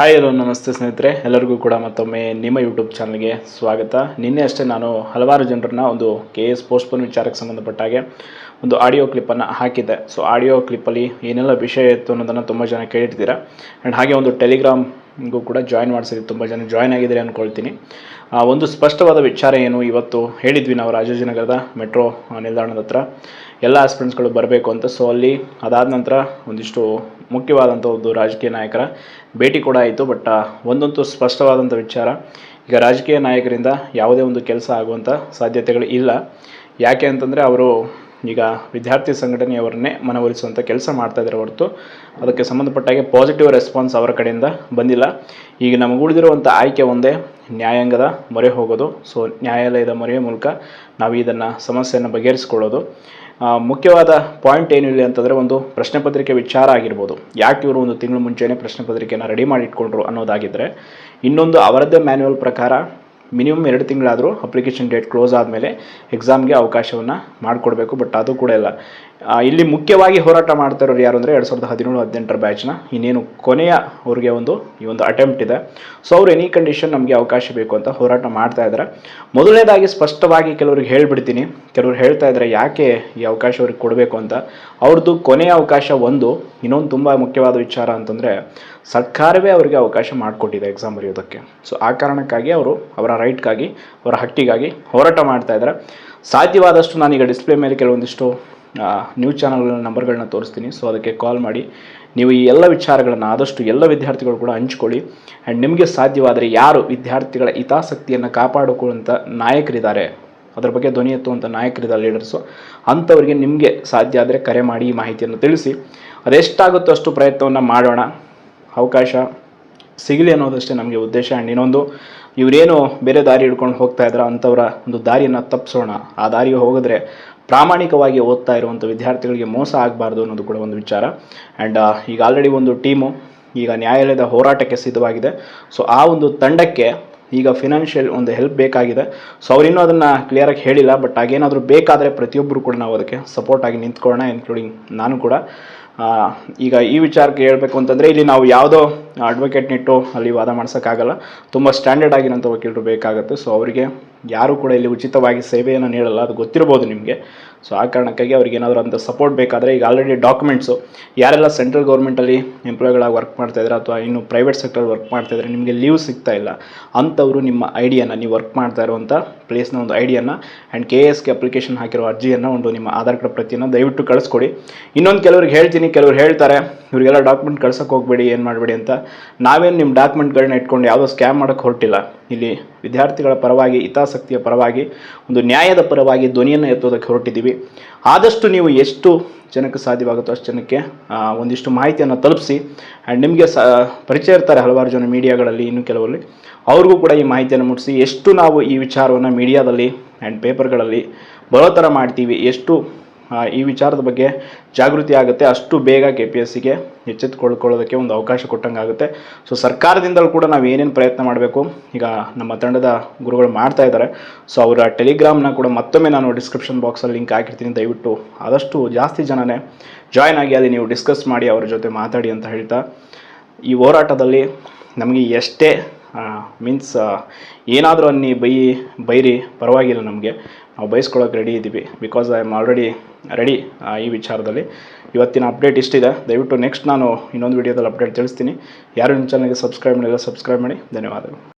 Hi hello ನಮಸ್ತೆ ಸ್ನೇಹಿತರೆ, ಎಲ್ಲರಿಗೂ ಕೂಡ ಮತ್ತೊಮ್ಮೆ ನಿಮ್ಮ ಯೂಟ್ಯೂಬ್ ಚಾನಲ್ಗೆ ಸ್ವಾಗತ. ನಿನ್ನೆ ಅಷ್ಟೇ ನಾನು ಹಲವಾರು ಜನರನ್ನ ಒಂದು KS ಪೋಸ್ಟ್ಪೋನ್ ವಿಚಾರಕ್ಕೆ ಸಂಬಂಧಪಟ್ಟ ಹಾಗೆ ಒಂದು ಆಡಿಯೋ ಕ್ಲಿಪ್ಪನ್ನು ಹಾಕಿದ್ದೆ. ಸೊ ಆಡಿಯೋ ಕ್ಲಿಪ್ಪಲ್ಲಿ ಏನೆಲ್ಲ ವಿಷಯ ಇತ್ತು ಅನ್ನೋದನ್ನು ತುಂಬ ಜನ ಕೇಳಿರ್ತೀರ. ಆ್ಯಂಡ್ ಹಾಗೆ ಒಂದು ಟೆಲಿಗ್ರಾಮ್ಗೂ ಕೂಡ ಜಾಯ್ನ್ ಮಾಡಿಸಿದ್ವಿ, ತುಂಬ ಜನ ಜಾಯ್ನ್ ಆಗಿದ್ದಾರೆ ಅಂದ್ಕೊಳ್ತೀನಿ. ಒಂದು ಸ್ಪಷ್ಟವಾದ ವಿಚಾರ ಏನು, ಇವತ್ತು ಹೇಳಿದ್ವಿ ನಾವು ರಾಜಾಜಿನಗರದ ಮೆಟ್ರೋ ನಿಲ್ದಾಣದ ಹತ್ರ ಎಲ್ಲ ಆಸ್ಪಿರೆಂಟ್ಸ್ಗಳು ಬರಬೇಕು ಅಂತ. ಸೊ ಅಲ್ಲಿ ಅದಾದ ನಂತರ ಒಂದಿಷ್ಟು ಮುಖ್ಯವಾದಂಥ ಒಂದು ರಾಜಕೀಯ ನಾಯಕರ ಭೇಟಿ ಕೂಡ ಆಯಿತು. ಬಟ್ ಒಂದಂತೂ ಸ್ಪಷ್ಟವಾದಂಥ ವಿಚಾರ, ಈಗ ರಾಜಕೀಯ ನಾಯಕರಿಂದ ಯಾವುದೇ ಒಂದು ಕೆಲಸ ಆಗುವಂಥ ಸಾಧ್ಯತೆಗಳು ಇಲ್ಲ. ಯಾಕೆ ಅಂತಂದರೆ ಅವರು ಈಗ ವಿದ್ಯಾರ್ಥಿ ಸಂಘಟನೆಯವರನ್ನೇ ಮನವೊಲಿಸುವಂಥ ಕೆಲಸ ಮಾಡ್ತಾಯಿದ್ದಾರೆ ಹೊರತು ಅದಕ್ಕೆ ಸಂಬಂಧಪಟ್ಟಾಗೆ ಪಾಸಿಟಿವ್ ರೆಸ್ಪಾನ್ಸ್ ಅವರ ಕಡೆಯಿಂದ ಬಂದಿಲ್ಲ. ಈಗ ನಮಗೆ ಉಳಿದಿರುವಂಥ ಆಯ್ಕೆ ಒಂದೇ, ನ್ಯಾಯಾಂಗದ ಮೊರೆ ಹೋಗೋದು. ಸೊ ನ್ಯಾಯಾಲಯದ ಮೊರೆಯ ಮೂಲಕ ನಾವು ಇದನ್ನು ಸಮಸ್ಯೆಯನ್ನು ಬಗೆಹರಿಸ್ಕೊಳ್ಳೋದು. ಮುಖ್ಯವಾದ ಪಾಯಿಂಟ್ ಏನಿಲ್ಲ ಅಂತಂದರೆ, ಒಂದು ಪ್ರಶ್ನೆ ಪತ್ರಿಕೆ ವಿಚಾರ ಆಗಿರ್ಬೋದು. ಯಾಕೆ ಇವರು ಒಂದು ತಿಂಗಳು ಮುಂಚೆನೇ ಪ್ರಶ್ನೆ ಪತ್ರಿಕೆಯನ್ನು ರೆಡಿ ಮಾಡಿ ಇಟ್ಕೊಂಡ್ರು ಅನ್ನೋದಾಗಿದ್ದರೆ, ಇನ್ನೊಂದು ಅವರದ್ದೇ ಮ್ಯಾನ್ಯುವಲ್ ಪ್ರಕಾರ ಮಿನಿಮಮ್ 2 ತಿಂಗಳಾದರೂ ಅಪ್ಲಿಕೇಶನ್ ಡೇಟ್ ಕ್ಲೋಸ್ ಆದಮೇಲೆ ಎಕ್ಸಾಮ್ಗೆ ಅವಕಾಶವನ್ನು ಮಾಡಿಕೊಡ್ಬೇಕು. ಬಟ್ ಅದು ಕೂಡ ಇಲ್ಲ. ಇಲ್ಲಿ ಮುಖ್ಯವಾಗಿ ಹೋರಾಟ ಮಾಡ್ತಾ ಇರೋರು ಯಾರು ಅಂದರೆ 2017-18 ಬ್ಯಾಚ್ನ ಇನ್ನೇನು ಕೊನೆಯ ಅವ್ರಿಗೆ ಈ ಒಂದು ಅಟೆಂಪ್ಟ್ ಇದೆ. ಸೊ ಅವರು ಎನಿ ಕಂಡೀಷನ್ ನಮಗೆ ಅವಕಾಶ ಬೇಕು ಅಂತ ಹೋರಾಟ ಮಾಡ್ತಾ ಇದ್ದಾರೆ. ಮೊದಲನೇದಾಗಿ ಸ್ಪಷ್ಟವಾಗಿ ಕೆಲವ್ರಿಗೆ ಹೇಳಿಬಿಡ್ತೀನಿ, ಕೆಲವ್ರು ಹೇಳ್ತಾ ಇದ್ದಾರೆ ಯಾಕೆ ಈ ಅವಕಾಶ ಅವ್ರಿಗೆ ಕೊಡಬೇಕು ಅಂತ. ಅವ್ರದ್ದು ಕೊನೆಯ ಅವಕಾಶ ಇನ್ನೊಂದು ತುಂಬ ಮುಖ್ಯವಾದ ವಿಚಾರ ಅಂತಂದರೆ, ಸರ್ಕಾರವೇ ಅವರಿಗೆ ಅವಕಾಶ ಮಾಡಿಕೊಟ್ಟಿದೆ ಎಕ್ಸಾಮ್ ಬರೆಯೋದಕ್ಕೆ. ಸೊ ಆ ಕಾರಣಕ್ಕಾಗಿ ಅವರು ಅವರ ರೈಟ್ಗಾಗಿ, ಅವರ ಹಕ್ಕಿಗಾಗಿ ಹೋರಾಟ ಮಾಡ್ತಾ ಇದ್ದಾರೆ. ಸಾಧ್ಯವಾದಷ್ಟು ನಾನೀಗ ಡಿಸ್ಪ್ಲೇ ಮೇಲೆ ಕೆಲವೊಂದಿಷ್ಟು ನ್ಯೂಸ್ ಚಾನಲ್ಗಳ ನಂಬರ್ಗಳನ್ನ ತೋರಿಸ್ತೀನಿ. ಸೊ ಅದಕ್ಕೆ ಕಾಲ್ ಮಾಡಿ ನೀವು ಈ ಎಲ್ಲ ವಿಚಾರಗಳನ್ನು ಆದಷ್ಟು ಎಲ್ಲ ವಿದ್ಯಾರ್ಥಿಗಳು ಕೂಡ ಹಂಚ್ಕೊಳ್ಳಿ. ಆ್ಯಂಡ್ ನಿಮಗೆ ಸಾಧ್ಯವಾದರೆ ಯಾರು ವಿದ್ಯಾರ್ಥಿಗಳ ಹಿತಾಸಕ್ತಿಯನ್ನು ಕಾಪಾಡಿಕೊಳ್ಳುವಂಥ ನಾಯಕರಿದ್ದಾರೆ, ಅದರ ಬಗ್ಗೆ ಧ್ವನಿ ಎತ್ತುವಂಥ ನಾಯಕರಿದ್ದಾರೆ, ಲೀಡರ್ಸು, ಅಂಥವರಿಗೆ ನಿಮಗೆ ಸಾಧ್ಯ ಆದರೆ ಕರೆ ಮಾಡಿ ಈ ಮಾಹಿತಿಯನ್ನು ತಿಳಿಸಿ. ಅದೆಷ್ಟಾಗುತ್ತೋ ಅಷ್ಟು ಪ್ರಯತ್ನವನ್ನು ಮಾಡೋಣ. ಅವಕಾಶ ಸಿಗಲಿ ಅನ್ನೋದಷ್ಟೇ ನಮಗೆ ಉದ್ದೇಶ. ಆ್ಯಂಡ್ ಇನ್ನೊಂದು, ಇವರೇನು ಬೇರೆ ದಾರಿ ಹಿಡ್ಕೊಂಡು ಹೋಗ್ತಾ ಇದ್ದಾರೆ ಅಂಥವರ ಒಂದು ದಾರಿಯನ್ನು ತಪ್ಪಿಸೋಣ. ಆ ದಾರಿಗೆ ಹೋಗಿದ್ರೆ ಪ್ರಾಮಾಣಿಕವಾಗಿ ಓದ್ತಾ ಇರುವಂಥ ವಿದ್ಯಾರ್ಥಿಗಳಿಗೆ ಮೋಸ ಆಗಬಾರ್ದು ಅನ್ನೋದು ಕೂಡ ಒಂದು ವಿಚಾರ. ಆ್ಯಂಡ್ ಈಗ ಆಲ್ರೆಡಿ ಒಂದು ಟೀಮು ಈಗ ನ್ಯಾಯಾಲಯದ ಹೋರಾಟಕ್ಕೆ ಸಿದ್ಧವಾಗಿದೆ. ಸೊ ಆ ಒಂದು ತಂಡಕ್ಕೆ ಈಗ ಫಿನಾನ್ಷಿಯಲ್ ಒಂದು ಹೆಲ್ಪ್ ಬೇಕಾಗಿದೆ. ಸೊ ಅವರಿನ್ನೂ ಅದನ್ನು ಕ್ಲಿಯರಾಗಿ ಹೇಳಿಲ್ಲ. ಬಟ್ ಹಾಗೇನಾದರೂ ಬೇಕಾದರೆ ಪ್ರತಿಯೊಬ್ಬರು ಕೂಡ ನಾವು ಅದಕ್ಕೆ ಸಪೋರ್ಟ್ ಆಗಿ ನಿಂತ್ಕೊಳ್ಳೋಣ, ಇನ್ಕ್ಲೂಡಿಂಗ್ ನಾನು ಕೂಡ. ಈಗ ಈ ವಿಚಾರಕ್ಕೆ ಹೇಳಬೇಕು ಅಂತಂದರೆ, ಇಲ್ಲಿ ನಾವು ಯಾವುದೋ ಅಡ್ವೊಕೇಟ್ನಿಟ್ಟು ಅಲ್ಲಿ ವಾದ ಮಾಡ್ಸೋಕ್ಕಾಗಲ್ಲ. ತುಂಬ ಸ್ಟ್ಯಾಂಡರ್ಡ್ ಆಗಿರೋಂಥ ವಕೀಲರು ಬೇಕಾಗುತ್ತೆ. ಸೊ ಅವರಿಗೆ ಯಾರೂ ಕೂಡ ಇಲ್ಲಿ ಉಚಿತವಾಗಿ ಸೇವೆಯನ್ನು ನೀಡಲ್ಲ, ಅದು ಗೊತ್ತಿರ್ಬೋದು ನಿಮಗೆ. ಸೊ ಆ ಕಾರಣಕ್ಕಾಗಿ ಅವ್ರಿಗೆ ಏನಾದರೂ ಅಂತ ಸಪೋರ್ಟ್ ಬೇಕಾದರೆ, ಈಗ ಆಲ್ರೆಡಿ ಡಾಕ್ಯುಮೆಂಟ್ಸು ಯಾರೆಲ್ಲ ಸೆಂಟ್ರಲ್ ಗೌರ್ಮೆಂಟಲ್ಲಿ ಎಂಪ್ಲಾಯ್ಗಳಾಗಿ ವರ್ಕ್ ಮಾಡ್ತಾಯಿದ್ದಾರೆ ಅಥವಾ ಇನ್ನು ಪ್ರೈವೇಟ್ ಸೆಕ್ಟರ್ ವರ್ಕ್ ಮಾಡ್ತಾಯಿದ್ದಾರೆ, ನಿಮಗೆ ಲೀವ್ ಸಿಗ್ತಾ ಇಲ್ಲ ಅಂಥವರು ನಿಮ್ಮ ಐಡಿಯನ್ನು, ನೀವು ವರ್ಕ್ ಮಾಡ್ತಾ ಇರುವಂಥ ಪ್ಲೇಸ್ನ ಒಂದು ಐಡಿಯನ್ನು ಆ್ಯಂಡ್ KSಗೆ ಅಪ್ಲಿಕೇಶನ್ ಹಾಕಿರೋ ಅರ್ಜಿಯನ್ನು ನಿಮ್ಮ ಆಧಾರ್ ಕಾರ್ಡ್ ಪ್ರತಿಯನ್ನು ದಯವಿಟ್ಟು ಕಳಿಸ್ಕೊಡಿ. ಇನ್ನೊಂದು ಕೆಲವ್ರಿಗೆ ಹೇಳ್ತೀನಿ, ಕೆಲವ್ರು ಹೇಳ್ತಾರೆ ಇವರಿಗೆಲ್ಲ ಡಾಕ್ಯುಮೆಂಟ್ ಕಳ್ಸೋಕೆ ಹೋಗಬೇಡಿ, ಏನು ಮಾಡಬೇಡಿ ಅಂತ. ನಾವೇನು ನಿಮ್ಮ ಡಾಕ್ಯುಮೆಂಟ್ಗಳನ್ನ ಇಟ್ಕೊಂಡು ಯಾವುದೋ ಸ್ಕ್ಯಾಮ್ ಮಾಡೋಕ್ಕೆ ಹೊರಟಿಲ್ಲ. ಇಲ್ಲಿ ವಿದ್ಯಾರ್ಥಿಗಳ ಪರವಾಗಿ, ಹಿತಾಸಕ್ತಿಯ ಪರವಾಗಿ, ಒಂದು ನ್ಯಾಯದ ಪರವಾಗಿ ಧ್ವನಿಯನ್ನು ಎತ್ತೋದಕ್ಕೆ ಹೊರಟಿದ್ದೀವಿ. ಆದಷ್ಟು ನೀವು ಎಷ್ಟು ಜನಕ್ಕೆ ಸಾಧ್ಯವಾಗುತ್ತೋ ಅಷ್ಟು ಜನಕ್ಕೆ ಒಂದಿಷ್ಟು ಮಾಹಿತಿಯನ್ನು ತಲುಪಿಸಿ. ಆ್ಯಂಡ್ ನಿಮಗೆ ಪರಿಚಯ ಇರ್ತಾರೆ ಹಲವಾರು ಜನ ಮೀಡಿಯಾಗಳಲ್ಲಿ, ಇನ್ನು ಕೆಲವರಲ್ಲಿ ಅವ್ರಿಗೂ ಕೂಡ ಈ ಮಾಹಿತಿಯನ್ನು ಮುಟ್ಟಿಸಿ. ಎಷ್ಟು ನಾವು ಈ ವಿಚಾರವನ್ನು ಮೀಡಿಯಾದಲ್ಲಿ ಆ್ಯಂಡ್ ಪೇಪರ್ಗಳಲ್ಲಿ ಬರೋ ಥರ ಮಾಡ್ತೀವಿ, ಎಷ್ಟು ಈ ವಿಚಾರದ ಬಗ್ಗೆ ಜಾಗೃತಿ ಆಗುತ್ತೆ, ಅಷ್ಟು ಬೇಗ KPSCಗೆ ಎಚ್ಚೆತ್ತುಕೊಳ್ಳೋದಕ್ಕೆ ಒಂದು ಅವಕಾಶ ಕೊಟ್ಟಂಗೆ ಆಗುತ್ತೆ. ಸೊ ಸರ್ಕಾರದಿಂದಲೂ ಕೂಡ ನಾವು ಏನೇನು ಪ್ರಯತ್ನ ಮಾಡಬೇಕು ಈಗ ನಮ್ಮ ತಂಡದ ಗುರುಗಳು ಮಾಡ್ತಾ ಇದ್ದಾರೆ. ಸೊ ಅವರ ಟೆಲಿಗ್ರಾಮ್ನ ಕೂಡ ಮತ್ತೊಮ್ಮೆ ನಾನು ಡಿಸ್ಕ್ರಿಪ್ಷನ್ ಬಾಕ್ಸಲ್ಲಿ ಲಿಂಕ್ ಹಾಕಿರ್ತೀನಿ. ದಯವಿಟ್ಟು ಆದಷ್ಟು ಜಾಸ್ತಿ ಜನನೇ ಜಾಯ್ನ್ ಆಗಿ ಅಲ್ಲಿ ನೀವು ಡಿಸ್ಕಸ್ ಮಾಡಿ, ಅವ್ರ ಜೊತೆ ಮಾತಾಡಿ ಅಂತ ಹೇಳ್ತಾ, ಈ ಹೋರಾಟದಲ್ಲಿ ನಮಗೆ ಎಷ್ಟೇ ಏನಾದರೂ ಬೈರಿ ಪರವಾಗಿಲ್ಲ, ನಮಗೆ ನಾವು ಬಯಸ್ಕೊಳ್ಳೋಕೆ ರೆಡಿ ಇದ್ದೀವಿ. Because I am already ready ಈ ವಿಚಾರದಲ್ಲಿ. ಇವತ್ತಿನ ಅಪ್ಡೇಟ್ ಇಷ್ಟಿದೆ. ದಯವಿಟ್ಟು ನೆಕ್ಸ್ಟ್ ನಾನು ಇನ್ನೊಂದು ವೀಡಿಯೋದಲ್ಲಿ ಅಪ್ಡೇಟ್ ತಿಳಿಸ್ತೀನಿ. ಯಾರು ನಿಮ್ಮ ಚಾನಲ್ಗೆ ಸಬ್ಸ್ಕ್ರೈಬ್ ಮಾಡಿಲ್ಲ, ಸಬ್ಸ್ಕ್ರೈಬ್ ಮಾಡಿ. ಧನ್ಯವಾದಗಳು.